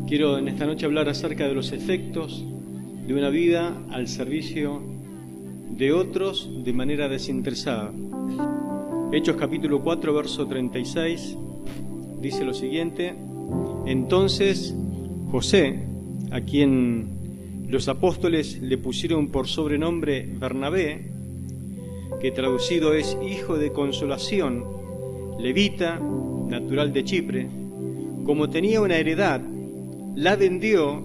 Quiero en esta noche hablar acerca de los efectos de una vida al servicio de otros de manera desinteresada. Hechos capítulo 4, verso 36, dice lo siguiente: Entonces José, a quien los apóstoles le pusieron por sobrenombre Bernabé, que traducido es hijo de consolación, levita, natural de Chipre, como tenía una heredad, la vendió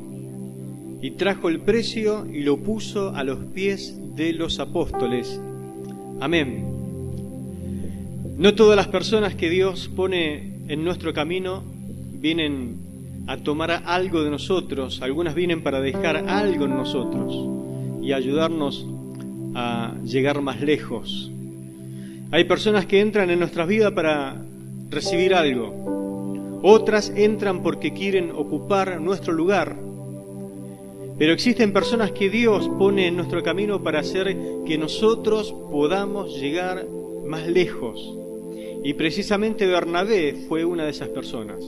y trajo el precio y lo puso a los pies de los apóstoles. Amén. No todas las personas que Dios pone en nuestro camino vienen a tomar algo de nosotros. Algunas vienen para dejar algo en nosotros y ayudarnos a llegar más lejos. Hay personas que entran en nuestras vidas para recibir algo. Otras entran porque quieren ocupar nuestro lugar. Pero existen personas que Dios pone en nuestro camino para hacer que nosotros podamos llegar más lejos. Y precisamente Bernabé fue una de esas personas.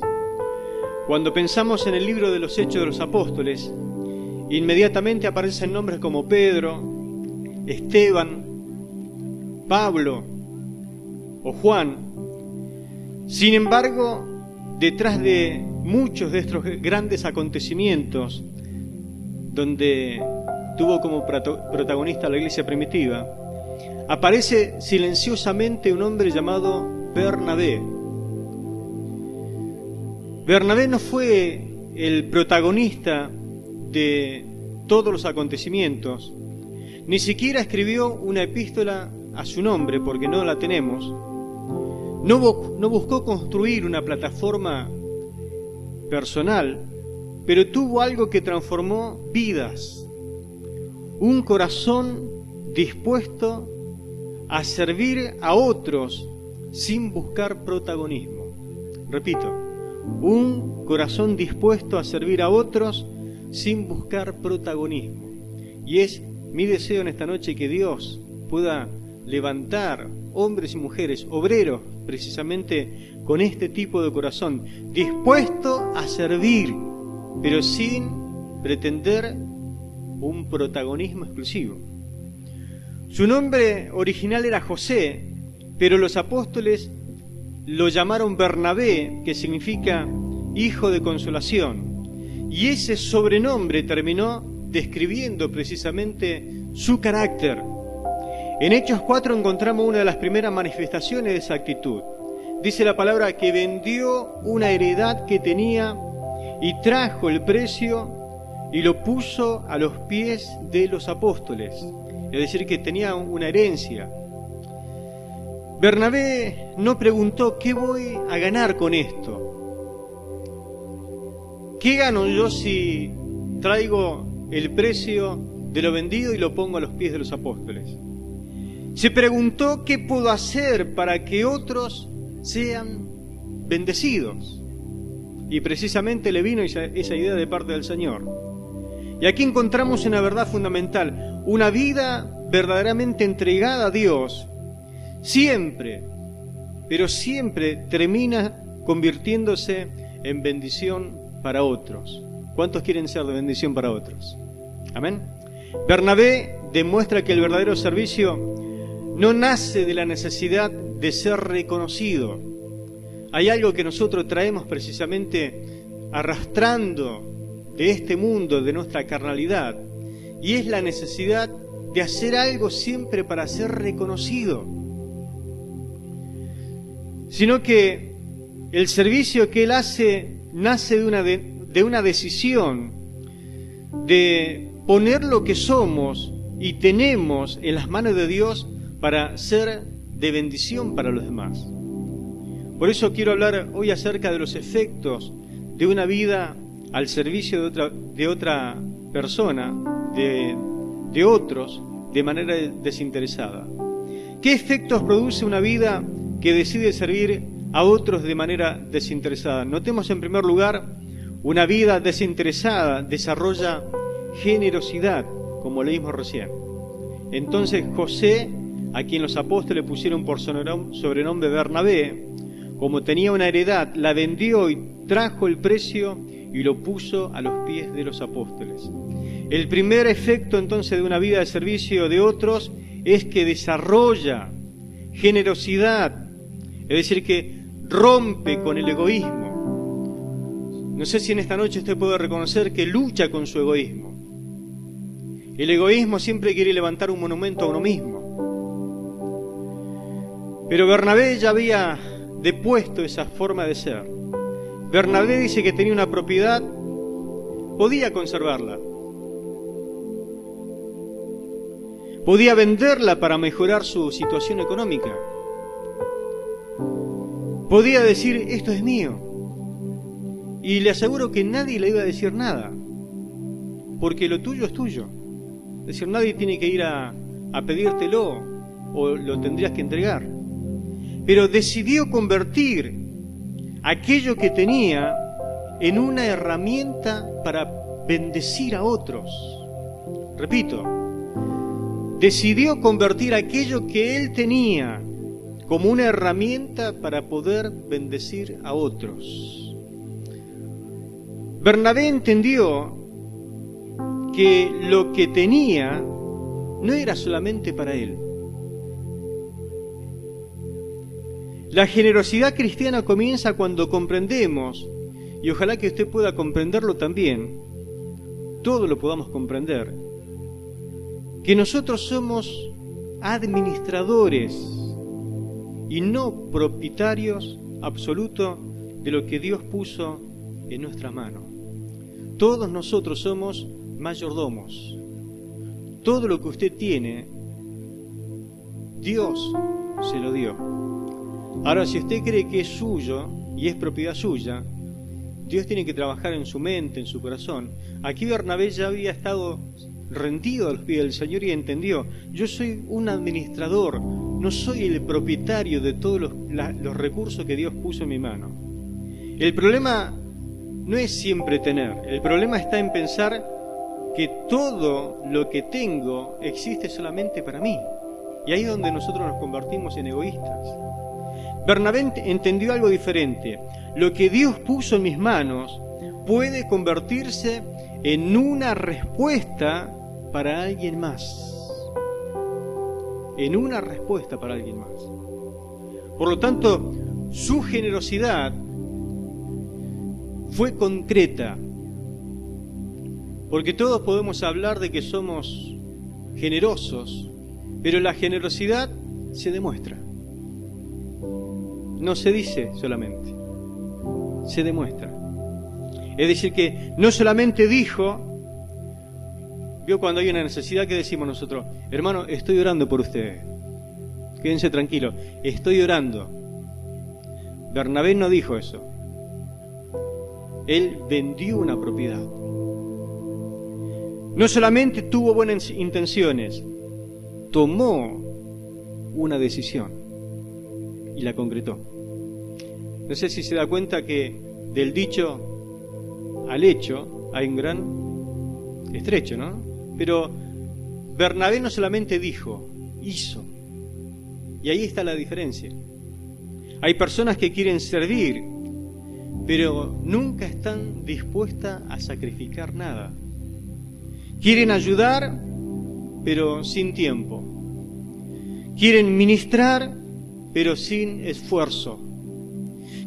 Cuando pensamos en el libro de los Hechos de los Apóstoles, inmediatamente aparecen nombres como Pedro, Esteban, Pablo o Juan. Sin embargo, detrás de muchos de estos grandes acontecimientos, donde tuvo como protagonista la iglesia primitiva, aparece silenciosamente un hombre llamado Bernabé. Bernabé no fue el protagonista de todos los acontecimientos, ni siquiera escribió una epístola a su nombre, porque no la tenemos. No buscó construir una plataforma personal, pero tuvo algo que transformó vidas. Un corazón dispuesto a servir a otros sin buscar protagonismo. Repito, un corazón dispuesto a servir a otros sin buscar protagonismo. Y es mi deseo en esta noche que Dios pueda levantar hombres y mujeres, obreros, precisamente con este tipo de corazón, dispuesto a servir, pero sin pretender un protagonismo exclusivo. Su nombre original era José, pero los apóstoles lo llamaron Bernabé, que significa hijo de consolación, y ese sobrenombre terminó describiendo precisamente su carácter. En Hechos 4 encontramos una de las primeras manifestaciones de esa actitud. Dice la palabra que vendió una heredad que tenía y trajo el precio y lo puso a los pies de los apóstoles. Es decir, que tenía una herencia. Bernabé no preguntó: ¿qué voy a ganar con esto? ¿Qué gano yo si traigo el precio de lo vendido y lo pongo a los pies de los apóstoles? Se preguntó: ¿qué puedo hacer para que otros sean bendecidos? Y precisamente le vino esa idea de parte del Señor. Y aquí encontramos una verdad fundamental: una vida verdaderamente entregada a Dios siempre, pero siempre termina convirtiéndose en bendición para otros. ¿Cuántos quieren ser de bendición para otros? Amén. Bernabé demuestra que el verdadero servicio no nace de la necesidad de ser reconocido. Hay algo que nosotros traemos precisamente arrastrando de este mundo, de nuestra carnalidad, y es la necesidad de hacer algo siempre para ser reconocido. Sino que el servicio que él hace nace de una decisión de poner lo que somos y tenemos en las manos de Dios para ser de bendición para los demás. Por eso quiero hablar hoy acerca de los efectos de una vida al servicio de otra persona, de otros, de manera desinteresada. ¿Qué efectos produce una vida que decide servir a otros de manera desinteresada? Notemos en primer lugar, una vida desinteresada desarrolla generosidad, como leímos recién. Entonces José, a quien los apóstoles pusieron por sobrenombre Bernabé, como tenía una heredad, la vendió y trajo el precio y lo puso a los pies de los apóstoles. El primer efecto entonces de una vida de servicio de otros es que desarrolla generosidad, es decir, que rompe con el egoísmo. No sé si en esta noche usted puede reconocer que lucha con su egoísmo. El egoísmo siempre quiere levantar un monumento a uno mismo. Pero Bernabé ya había depuesto esa forma de ser. Bernabé dice que tenía una propiedad, podía conservarla, podía venderla para mejorar su situación económica, podía decir, esto es mío, y le aseguro que nadie le iba a decir nada, porque lo tuyo es tuyo. Es decir, nadie tiene que ir a pedírtelo o lo tendrías que entregar. Pero decidió convertir aquello que tenía en una herramienta para bendecir a otros. Repito, decidió convertir aquello que él tenía como una herramienta para poder bendecir a otros. Bernabé entendió que lo que tenía no era solamente para él. La generosidad cristiana comienza cuando comprendemos, y ojalá que usted pueda comprenderlo también, todo lo podamos comprender, que nosotros somos administradores y no propietarios absolutos de lo que Dios puso en nuestra mano. Todos nosotros somos mayordomos. Todo lo que usted tiene, Dios se lo dio. Ahora, si usted cree que es suyo y es propiedad suya, Dios tiene que trabajar en su mente, en su corazón. Aquí Bernabé ya había estado rendido a los pies del Señor y entendió, yo soy un administrador, no soy el propietario de todos los recursos que Dios puso en mi mano. El problema no es siempre tener, el problema está en pensar que todo lo que tengo existe solamente para mí. Y ahí es donde nosotros nos convertimos en egoístas. Bernabé entendió algo diferente. Lo que Dios puso en mis manos puede convertirse en una respuesta para alguien más. En una respuesta para alguien más. Por lo tanto, su generosidad fue concreta. Porque todos podemos hablar de que somos generosos, pero la generosidad se demuestra. No se dice solamente, se demuestra. Es decir, que no solamente dijo, vio cuando hay una necesidad, que decimos nosotros, hermano, estoy orando por ustedes, quédense tranquilos, estoy orando. Bernabé no dijo eso. Él vendió una propiedad. No solamente tuvo buenas intenciones, tomó una decisión y la concretó. No sé si se da cuenta que del dicho al hecho hay un gran estrecho, ¿no? Pero Bernabé no solamente dijo, hizo. Y ahí está la diferencia. Hay personas que quieren servir, pero nunca están dispuestas a sacrificar nada. Quieren ayudar, pero sin tiempo. Quieren ministrar, pero sin esfuerzo.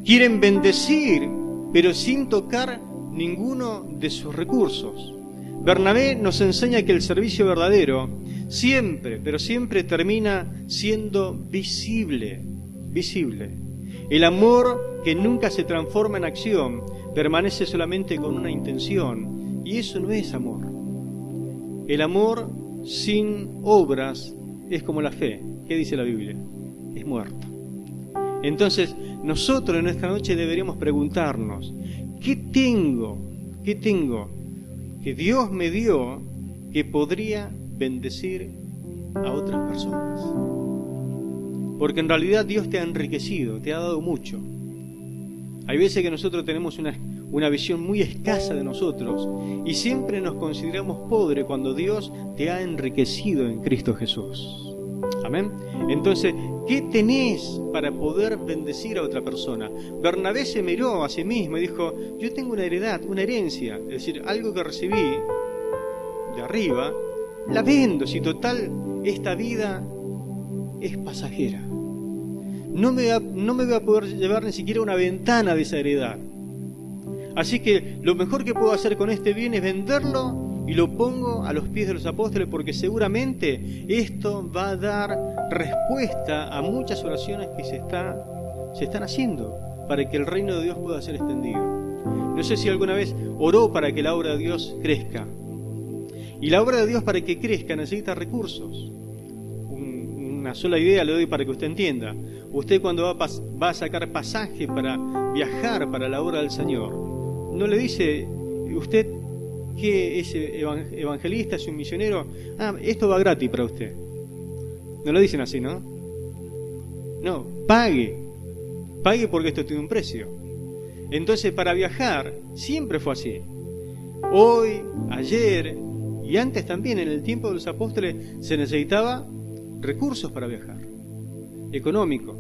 Quieren bendecir, pero sin tocar ninguno de sus recursos. Bernabé nos enseña que el servicio verdadero siempre, pero siempre termina siendo visible. El amor que nunca se transforma en acción permanece solamente con una intención, y eso no es amor. El amor sin obras es como la fe. ¿Qué dice la Biblia? Es muerta. Entonces, nosotros en esta noche deberíamos preguntarnos, ¿qué tengo que Dios me dio que podría bendecir a otras personas? Porque en realidad Dios te ha enriquecido, te ha dado mucho. Hay veces que nosotros tenemos una visión muy escasa de nosotros y siempre nos consideramos pobres cuando Dios te ha enriquecido en Cristo Jesús. Amén. Entonces, ¿qué tenés para poder bendecir a otra persona? Bernabé se miró a sí mismo y dijo, yo tengo una heredad, una herencia, es decir, algo que recibí de arriba, la vendo, si total esta vida es pasajera. No me voy a poder llevar ni siquiera una ventana de esa heredad. Así que lo mejor que puedo hacer con este bien es venderlo y lo pongo a los pies de los apóstoles, porque seguramente esto va a dar respuesta a muchas oraciones que se están haciendo para que el reino de Dios pueda ser extendido. No sé si alguna vez oró para que la obra de Dios crezca. Y la obra de Dios, para que crezca, necesita recursos. Una sola idea le doy para que usted entienda. Usted, cuando va a sacar pasaje para viajar para la obra del Señor, no le dice, usted que es evangelista, es un misionero, esto va gratis para usted. No lo dicen así, ¿no? No, pague porque esto tiene un precio. Entonces, para viajar siempre fue así. Hoy, ayer y antes también, en el tiempo de los apóstoles, se necesitaba recursos para viajar, económicos,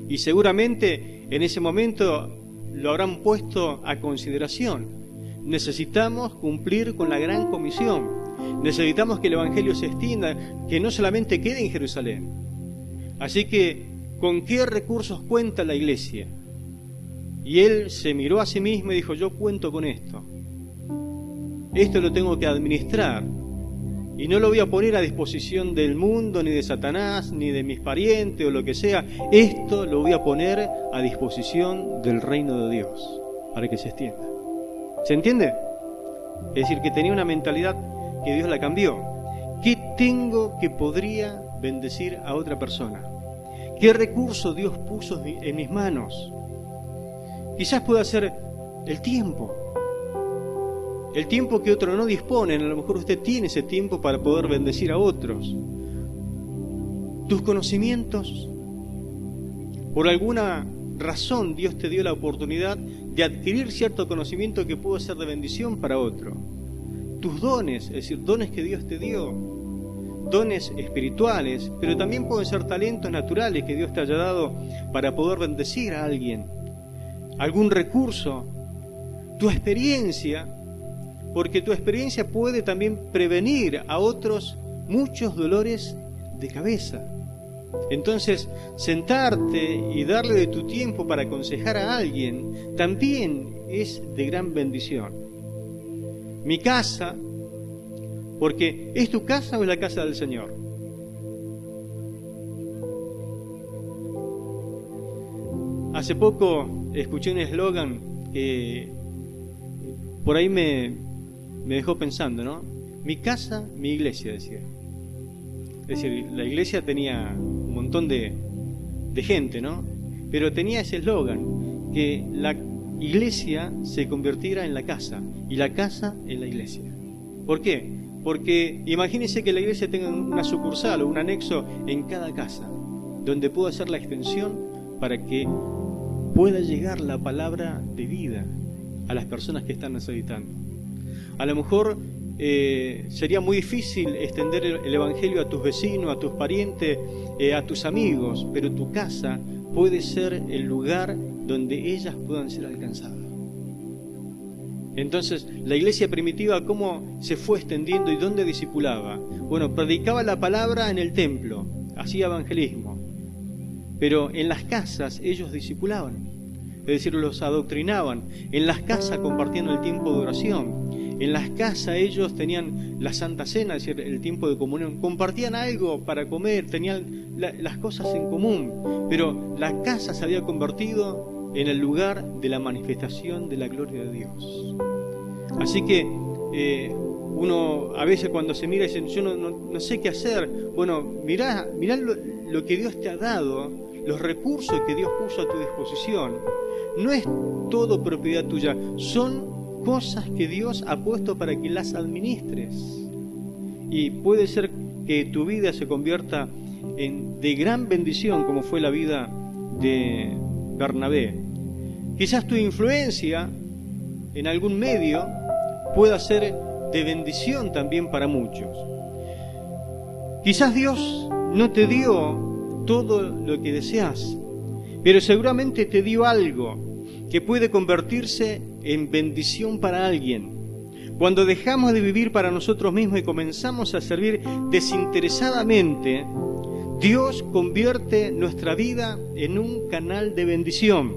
y seguramente en ese momento lo habrán puesto a consideración. Necesitamos cumplir con la gran comisión, necesitamos que el Evangelio se extienda, que no solamente quede en Jerusalén. Así que, ¿con qué recursos cuenta la iglesia? Y él se miró a sí mismo y dijo, yo cuento con esto lo tengo que administrar, y no lo voy a poner a disposición del mundo, ni de Satanás, ni de mis parientes o lo que sea. Esto lo voy a poner a disposición del reino de Dios, para que se extienda. ¿Se entiende? Es decir, que tenía una mentalidad que Dios la cambió. ¿Qué tengo que podría bendecir a otra persona? ¿Qué recurso Dios puso en mis manos? Quizás pueda ser el tiempo que otros no disponen. A lo mejor usted tiene ese tiempo para poder bendecir a otros. Tus conocimientos. Por alguna razón Dios te dio la oportunidad de adquirir cierto conocimiento que puede ser de bendición para otro. Tus dones, es decir, dones que Dios te dio, dones espirituales, pero también pueden ser talentos naturales que Dios te haya dado para poder bendecir a alguien. Algún recurso, tu experiencia, porque tu experiencia puede también prevenir a otros muchos dolores de cabeza. Entonces, sentarte y darle de tu tiempo para aconsejar a alguien también es de gran bendición. Mi casa, porque ¿es tu casa o es la casa del Señor? Hace poco escuché un eslogan que por ahí me dejó pensando, ¿no? Mi casa, mi iglesia, decía. Es decir, la iglesia tenía un montón de gente, ¿no? Pero tenía ese eslogan, que la iglesia se convirtiera en la casa y la casa en la iglesia. ¿Por qué? Porque imagínense que la iglesia tenga una sucursal o un anexo en cada casa, donde pueda hacer la extensión para que pueda llegar la palabra de vida a las personas que están necesitando. A lo mejor sería muy difícil extender el Evangelio a tus vecinos, a tus parientes, a tus amigos, pero tu casa puede ser el lugar donde ellas puedan ser alcanzadas. Entonces, la iglesia primitiva, ¿cómo se fue extendiendo y dónde discipulaba? Bueno, predicaba la palabra en el templo, hacía evangelismo, pero en las casas ellos discipulaban, es decir, los adoctrinaban. En las casas compartían el tiempo de oración. En las casas ellos tenían la Santa Cena, es decir, el tiempo de comunión. Compartían algo para comer, tenían las cosas en común. Pero la casa se había convertido en el lugar de la manifestación de la gloria de Dios. Así que uno a veces cuando se mira dice, yo no sé qué hacer. Bueno, mirá lo que Dios te ha dado, los recursos que Dios puso a tu disposición. No es todo propiedad tuya, son cosas que Dios ha puesto para que las administres. Y puede ser que tu vida se convierta de gran bendición, como fue la vida de Bernabé. Quizás tu influencia en algún medio pueda ser de bendición también para muchos. Quizás Dios no te dio todo lo que deseas, pero seguramente te dio algo que puede convertirse en bendición para alguien. Cuando dejamos de vivir para nosotros mismos y comenzamos a servir desinteresadamente, Dios convierte nuestra vida en un canal de bendición.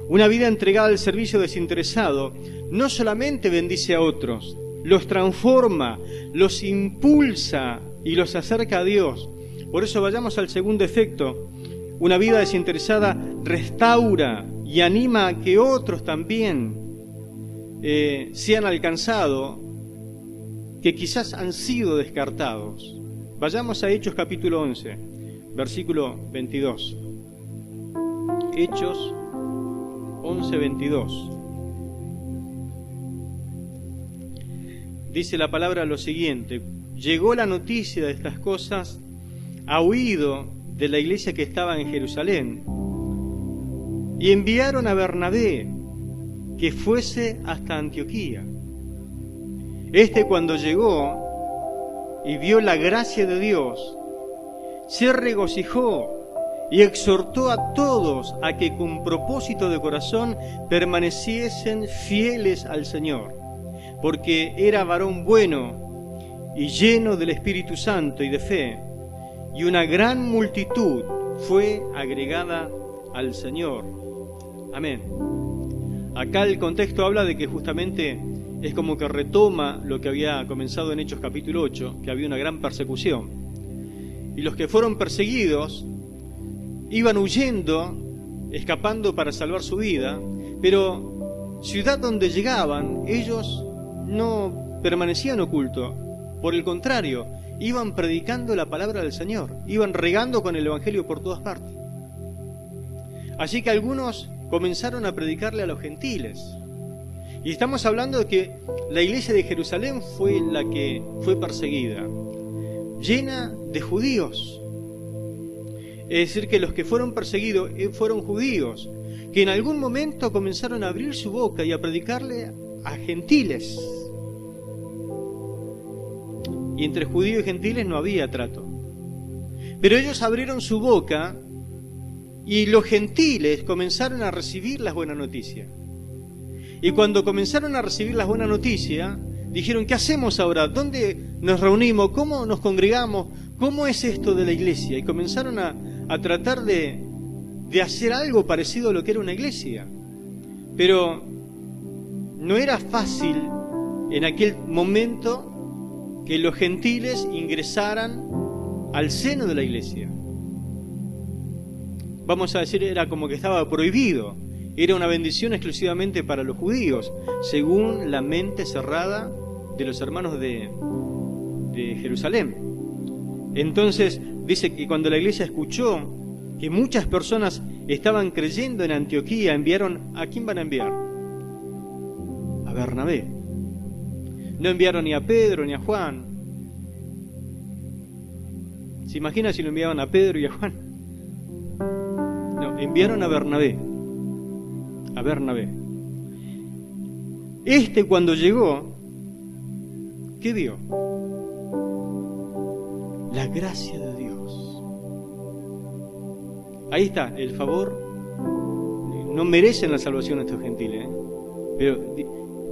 Una vida entregada al servicio desinteresado no solamente bendice a otros, los transforma, los impulsa y los acerca a Dios. Por eso vayamos al segundo efecto. Una vida desinteresada restaura y anima a que otros también sean alcanzados, que quizás han sido descartados. Vayamos a Hechos capítulo 11, versículo 22. Hechos 11, 22. Dice la palabra lo siguiente: llegó la noticia de estas cosas a oído de la iglesia que estaba en Jerusalén, y enviaron a Bernabé que fuese hasta Antioquía. Este, cuando llegó y vio la gracia de Dios, se regocijó y exhortó a todos a que con propósito de corazón permaneciesen fieles al Señor, porque era varón bueno y lleno del Espíritu Santo y de fe, y una gran multitud fue agregada al Señor. Amén. Acá el contexto habla de que justamente es como que retoma lo que había comenzado en Hechos capítulo 8, que había una gran persecución. Y los que fueron perseguidos iban huyendo, escapando para salvar su vida, pero ciudad donde llegaban, ellos no permanecían ocultos. Por el contrario, iban predicando la palabra del Señor, iban regando con el Evangelio por todas partes. Así que algunos comenzaron a predicarle a los gentiles. Y estamos hablando de que la iglesia de Jerusalén fue la que fue perseguida, llena de judíos. Es decir, que los que fueron perseguidos fueron judíos, que en algún momento comenzaron a abrir su boca y a predicarle a gentiles. Y entre judíos y gentiles no había trato. Pero ellos abrieron su boca y los gentiles comenzaron a recibir las buenas noticias. Y cuando comenzaron a recibir las buenas noticias, dijeron: ¿qué hacemos ahora? ¿Dónde nos reunimos? ¿Cómo nos congregamos? ¿Cómo es esto de la iglesia? Y comenzaron a tratar de hacer algo parecido a lo que era una iglesia. Pero no era fácil en aquel momento que los gentiles ingresaran al seno de la iglesia. Vamos a decir, era como que estaba prohibido. Era una bendición exclusivamente para los judíos, según la mente cerrada de los hermanos de Jerusalén. Entonces dice que cuando la iglesia escuchó que muchas personas estaban creyendo en Antioquía, enviaron... ¿A quién van a enviar? A Bernabé. No enviaron ni a Pedro ni a Juan. ¿Se imagina si lo enviaban a Pedro y a Juan? No, enviaron a Bernabé. A Bernabé. Este, cuando llegó, ¿qué vio? La gracia de Dios. Ahí está, el favor. No merecen la salvación estos gentiles, pero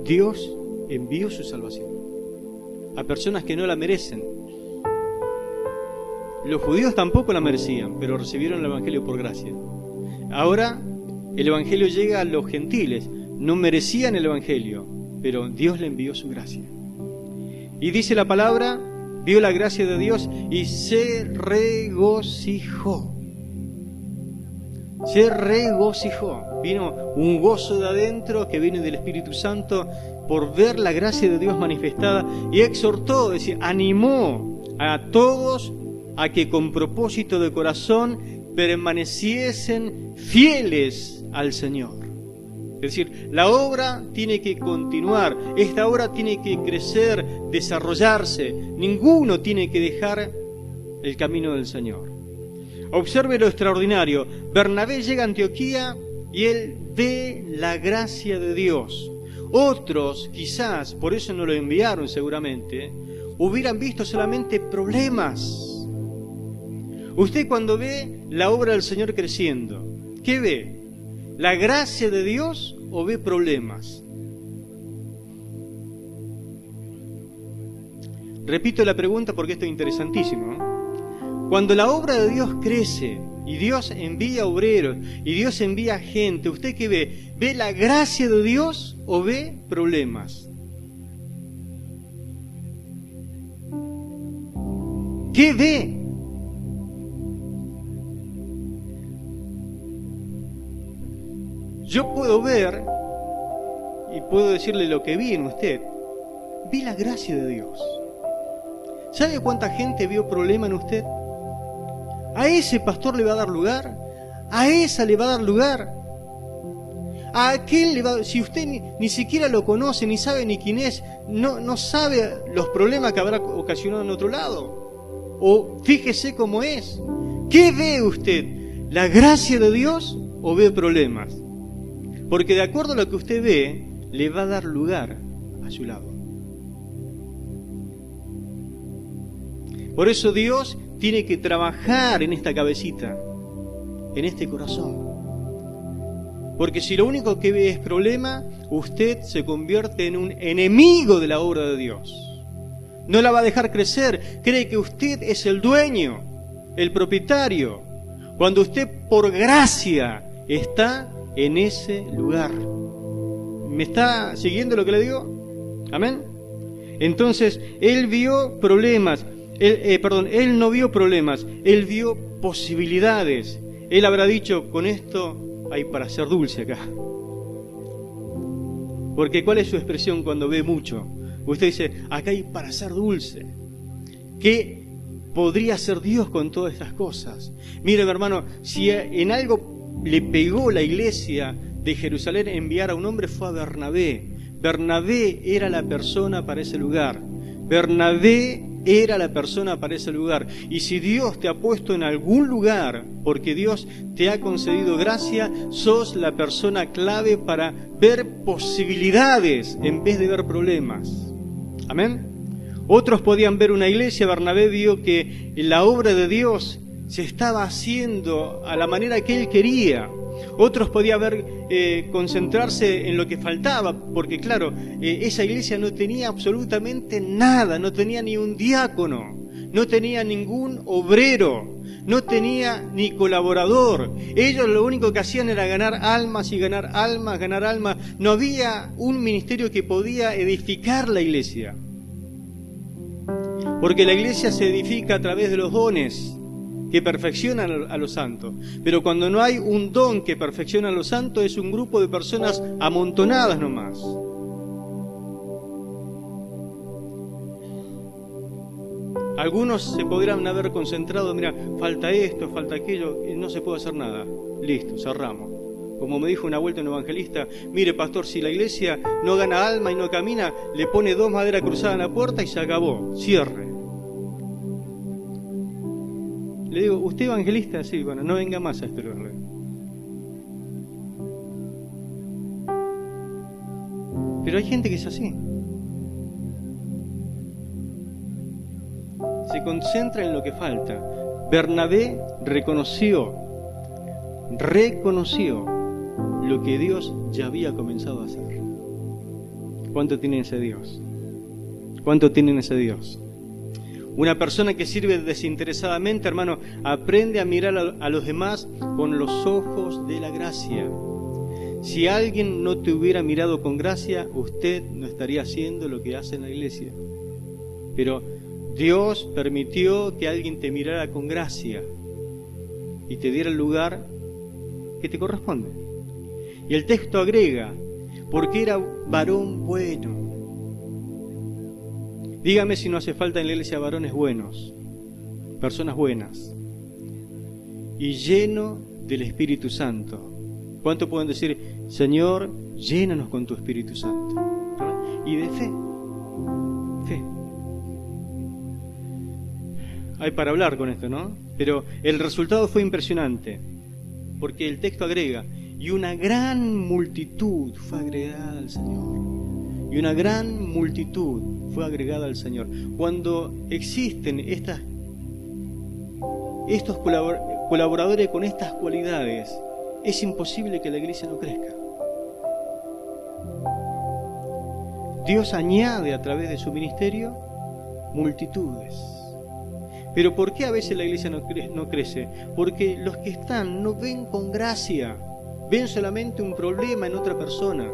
Dios envió su salvación a personas que no la merecen. Los judíos tampoco la merecían, pero recibieron el Evangelio por gracia. Ahora el Evangelio llega a los gentiles. No merecían el Evangelio, pero Dios le envió su gracia. Y dice la palabra, vio la gracia de Dios y se regocijó. Se regocijó. Vino un gozo de adentro que viene del Espíritu Santo por ver la gracia de Dios manifestada, y exhortó, es decir, animó a todos a que con propósito de corazón permaneciesen fieles al Señor. Es decir, la obra tiene que continuar, esta obra tiene que crecer, desarrollarse. Ninguno tiene que dejar el camino del Señor. Observe lo extraordinario. Bernabé llega a Antioquía y él ve la gracia de Dios. Otros, quizás, por eso no lo enviaron seguramente, hubieran visto solamente problemas. Usted cuando ve la obra del Señor creciendo, ¿qué ve? ¿La gracia de Dios o ve problemas? Repito la pregunta porque esto es interesantísimo, ¿no? Cuando la obra de Dios crece y Dios envía obreros y Dios envía gente, ¿usted qué ve? ¿Ve la gracia de Dios o ve problemas? ¿Qué ve? Yo puedo ver y puedo decirle lo que vi en usted. Vi la gracia de Dios. ¿Sabe cuánta gente vio problema en usted? ¿A ese pastor le va a dar lugar? ¿A esa le va a dar lugar? ¿A aquel le va a dar? Si usted ni siquiera lo conoce, ni sabe ni quién es, no sabe los problemas que habrá ocasionado en otro lado. O fíjese cómo es. ¿Qué ve usted? ¿La gracia de Dios o ve problemas? Porque de acuerdo a lo que usted ve, le va a dar lugar a su lado. Por eso Dios tiene que trabajar en esta cabecita, en este corazón. Porque si lo único que ve es problema, usted se convierte en un enemigo de la obra de Dios. No la va a dejar crecer. Cree que usted es el dueño, el propietario, cuando usted por gracia está en ese lugar. ¿Me está siguiendo lo que le digo? ¿Amén? Entonces, él vio problemas. Él no vio problemas, él vio posibilidades. Él habrá dicho, con esto hay para ser dulce acá. Porque ¿cuál es su expresión cuando ve mucho? Usted dice, acá hay para ser dulce. ¿Qué podría hacer Dios con todas estas cosas? Mire, mi hermano, si en algo le pegó la iglesia de Jerusalén enviar a un hombre, fue a Bernabé. Bernabé era la persona para ese lugar. Bernabé era la persona para ese lugar. Y si Dios te ha puesto en algún lugar, porque Dios te ha concedido gracia, sos la persona clave para ver posibilidades en vez de ver problemas. Amén. Otros podían ver una iglesia. Bernabé vio que la obra de Dios se estaba haciendo a la manera que él quería. Otros podían concentrarse en lo que faltaba, porque claro, esa iglesia no tenía absolutamente nada, no tenía ni un diácono, no tenía ningún obrero, no tenía ni colaborador. Ellos lo único que hacían era ganar almas y ganar almas, ganar almas. No había un ministerio que podía edificar la iglesia, porque la iglesia se edifica a través de los dones que perfeccionan a los santos. Pero cuando no hay un don que perfecciona a los santos, es un grupo de personas amontonadas nomás. Algunos se podrán haber concentrado, mira, falta esto, falta aquello, y no se puede hacer nada. Listo, cerramos. Como me dijo una vuelta un evangelista, mire pastor, si la iglesia no gana alma y no camina, le pone 2 maderas cruzadas en la puerta y se acabó, cierre. Le digo, ¿usted evangelista? Sí, bueno, no venga más a este lugar. Pero hay gente que es así. Se concentra en lo que falta. Bernabé reconoció lo que Dios ya había comenzado a hacer. ¿Cuánto tienen ese Dios? ¿Cuánto tienen ese Dios? Una persona que sirve desinteresadamente, hermano, aprende a mirar a los demás con los ojos de la gracia. Si alguien no te hubiera mirado con gracia, usted no estaría haciendo lo que hace en la iglesia. Pero Dios permitió que alguien te mirara con gracia y te diera el lugar que te corresponde. Y el texto agrega, porque era varón bueno. Dígame si no hace falta en la iglesia varones buenos, personas buenas, y lleno del Espíritu Santo. ¿Cuánto pueden decir, Señor, llénanos con tu Espíritu Santo? Y de fe. Hay para hablar con esto, ¿no? Pero el resultado fue impresionante, porque el texto agrega, y una gran multitud fue agregada al Señor. Y una gran multitud fue agregada al Señor. Cuando existen estas estos colaboradores con estas cualidades, es imposible que la iglesia no crezca. Dios añade a través de su ministerio multitudes. Pero ¿por qué a veces la iglesia no crece? Porque los que están no ven con gracia, ven solamente un problema en otra persona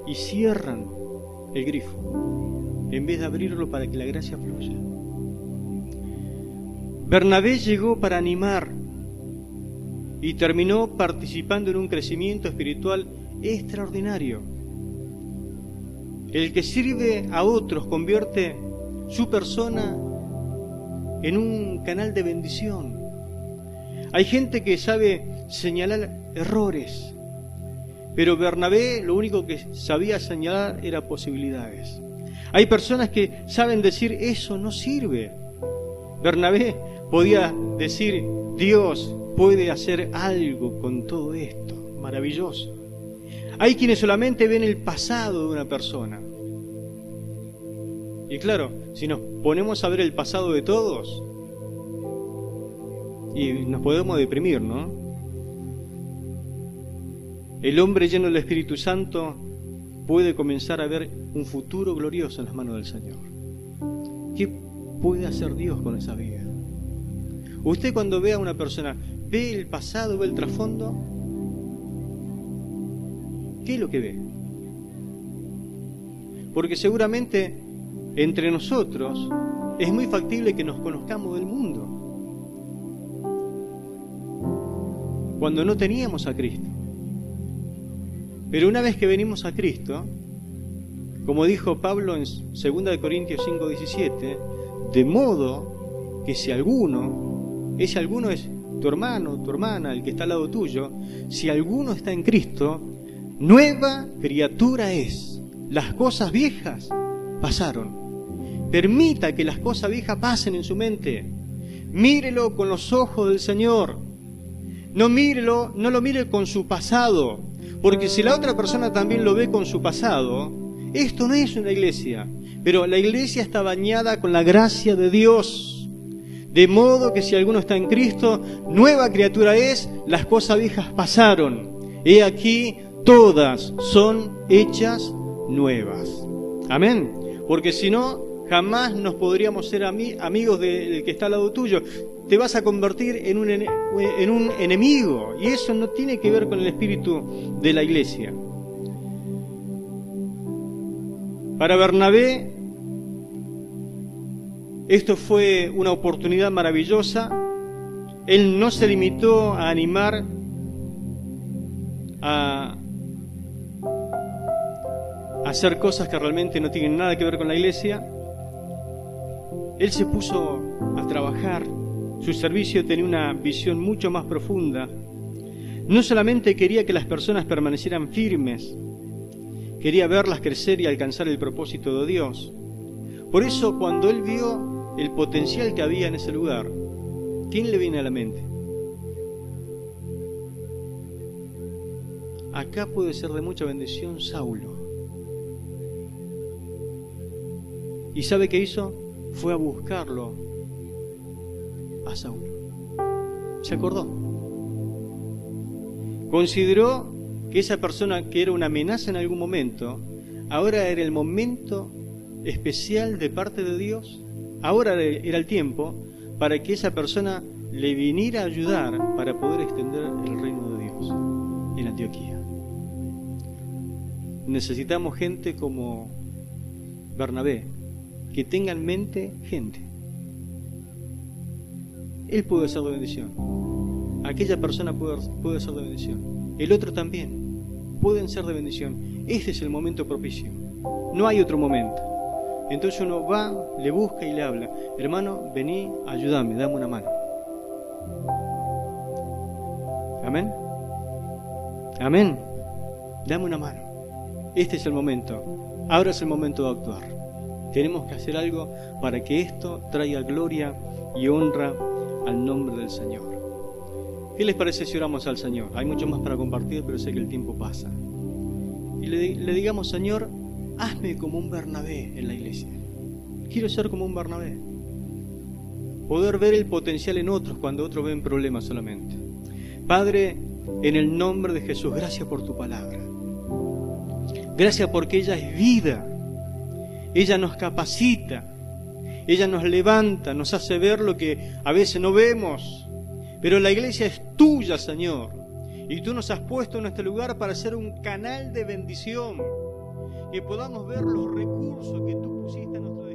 y cierran el grifo en vez de abrirlo para que la gracia fluya. Bernabé llegó para animar y terminó participando en un crecimiento espiritual extraordinario. El que sirve a otros convierte su persona en un canal de bendición. Hay gente que sabe señalar errores, pero Bernabé lo único que sabía señalar era posibilidades. Hay personas que saben decir eso no sirve. Bernabé podía decir, Dios puede hacer algo con todo esto, maravilloso. Hay quienes solamente ven el pasado de una persona. Y claro, si nos ponemos a ver el pasado de todos, y nos podemos deprimir, ¿no? El hombre lleno del Espíritu Santo puede comenzar a ver un futuro glorioso en las manos del Señor. ¿Qué puede hacer Dios con esa vida? Usted cuando ve a una persona, ¿ve el pasado, ve el trasfondo? ¿Qué es lo que ve? Porque seguramente entre nosotros es muy factible que nos conozcamos del mundo cuando no teníamos a Cristo. Pero una vez que venimos a Cristo, como dijo Pablo en 2 Corintios 5:17, de modo que si alguno, ese alguno es tu hermano, tu hermana, el que está al lado tuyo, si alguno está en Cristo, nueva criatura es. Las cosas viejas pasaron. Permita que las cosas viejas pasen en su mente. Mírelo con los ojos del Señor. No lo mire con su pasado, porque si la otra persona también lo ve con su pasado, esto no es una iglesia. Pero la iglesia está bañada con la gracia de Dios. De modo que si alguno está en Cristo, nueva criatura es, las cosas viejas pasaron. He aquí, todas son hechas nuevas. Amén. Porque si no, jamás nos podríamos ser amigos del que está al lado tuyo. Te vas a convertir en un enemigo. Y eso no tiene que ver con el espíritu de la iglesia. Para Bernabé, esto fue una oportunidad maravillosa. Él no se limitó a animar a hacer cosas que realmente no tienen nada que ver con la iglesia. Él se puso a trabajar. Su servicio tenía una visión mucho más profunda. No solamente quería que las personas permanecieran firmes, quería verlas crecer y alcanzar el propósito de Dios. Por eso, cuando él vio el potencial que había en ese lugar, ¿quién le viene a la mente? Acá puede ser de mucha bendición Saulo. ¿Y sabe qué hizo? Fue a buscarlo a Saulo. Se acordó. Consideró que esa persona que era una amenaza en algún momento, ahora era el momento especial de parte de Dios, ahora era el tiempo para que esa persona le viniera a ayudar para poder extender el reino de Dios en Antioquía. Necesitamos gente como Bernabé, que tenga en mente gente. Él puede ser de bendición. Aquella persona puede ser de bendición. El otro también. Pueden ser de bendición. Este es el momento propicio. No hay otro momento. Entonces uno va, le busca y le habla. Hermano, vení, ayúdame, dame una mano. Amén. Amén. Dame una mano. Este es el momento. Ahora es el momento de actuar. Tenemos que hacer algo para que esto traiga gloria y honra al nombre del Señor. ¿Qué les parece si oramos al Señor? Hay mucho más para compartir, pero sé que el tiempo pasa. Y le digamos, Señor, hazme como un Bernabé en la iglesia. Quiero ser como un Bernabé. poder ver el potencial en otros cuando otros ven problemas solamente. Padre, en el nombre de Jesús, gracias por tu palabra. Gracias porque ella es vida. Ella nos capacita. Ella nos levanta, nos hace ver lo que a veces no vemos. Pero la iglesia es tuya, Señor. Y tú nos has puesto en este lugar para ser un canal de bendición. Que podamos ver los recursos que tú pusiste a nuestro